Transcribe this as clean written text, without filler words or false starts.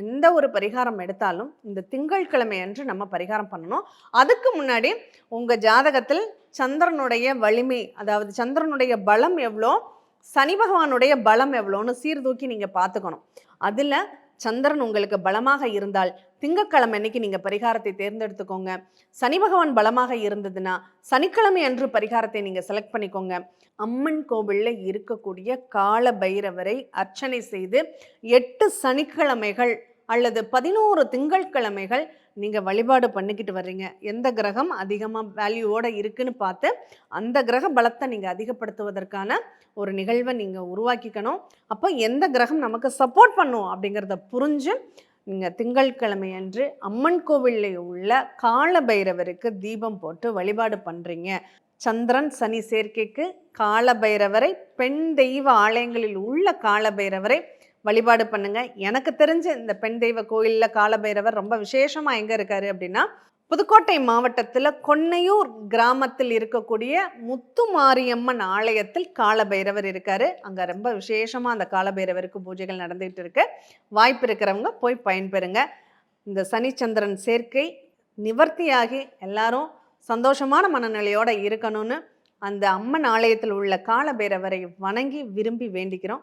எந்த ஒரு பரிகாரம் எடுத்தாலும் இந்த திங்கட்கிழமை அன்று நம்ம பரிகாரம் பண்ணணும். அதுக்கு முன்னாடி உங்க ஜாதகத்தில் சந்திரனுடைய வலிமை, அதாவது சந்திரனுடைய பலம் எவ்வளோ, சனி பகவானுடைய பலம் எவ்வளோன்னு சீர்தூக்கி நீங்க பார்த்துக்கணும். அதுல சந்திரன் உங்களுக்கு பலமாக இருந்தால் திங்கட்கிழமை அன்னைக்கு நீங்க பரிகாரத்தை தேர்ந்தெடுத்துக்கோங்க. சனி பகவான் பலமாக இருந்ததுன்னா சனிக்கிழமை அன்று பரிகாரத்தை நீங்க செலக்ட் பண்ணிக்கோங்க. அம்மன் கோவில்ல இருக்கக்கூடிய கால பைரவரை அர்ச்சனை செய்து 8 சனிக்கிழமைகள் அல்லது 11 திங்கட்கிழமைகள் நீங்க வழிபாடு பண்ணிக்கிட்டு வர்றீங்க. எந்த கிரகம் அதிகமா வேல்யூவோட இருக்குன்னு பார்த்து அந்த கிரக பலத்தை நீங்க அதிகப்படுத்துவதற்கான ஒரு நிகழ்வை நீங்க உருவாக்கிக்கணும். அப்போ எந்த கிரகம் நமக்கு சப்போர்ட் பண்ணும் அப்படிங்கிறத புரிஞ்சு நீங்க திங்கட்கிழமை அன்று அம்மன் கோவிலில் உள்ள கால பைரவருக்கு தீபம் போட்டு வழிபாடு பண்றீங்க. சந்திரன் சனி சேர்க்கைக்கு கால பைரவரை, பெண் தெய்வ ஆலயங்களில் உள்ள கால பைரவரை வழிபாடு பண்ணுங்க. எனக்கு தெரிஞ்ச இந்த பெண் தெய்வ கோயிலில் கால பைரவர் ரொம்ப விசேஷமா எங்க இருக்காரு அப்படின்னா, புதுக்கோட்டை மாவட்டத்தில் கொன்னையூர் கிராமத்தில் இருக்கக்கூடிய முத்துமாரியம்மன் ஆலயத்தில் கால பைரவர் இருக்காரு. அங்க ரொம்ப விசேஷமா அந்த கால பைரவருக்கு பூஜைகள் நடந்துகிட்டு இருக்கு. வாய்ப்பு இருக்கிறவங்க போய் பயன்பெறுங்க. இந்த சனிச்சந்திரன் சேர்க்கை நிவர்த்தியாகி எல்லாரும் சந்தோஷமான மனநிலையோட இருக்கணும்னு அந்த அம்மன் ஆலயத்தில் உள்ள கால பைரவரை வணங்கி விரும்பி வேண்டிக்கிறோம்.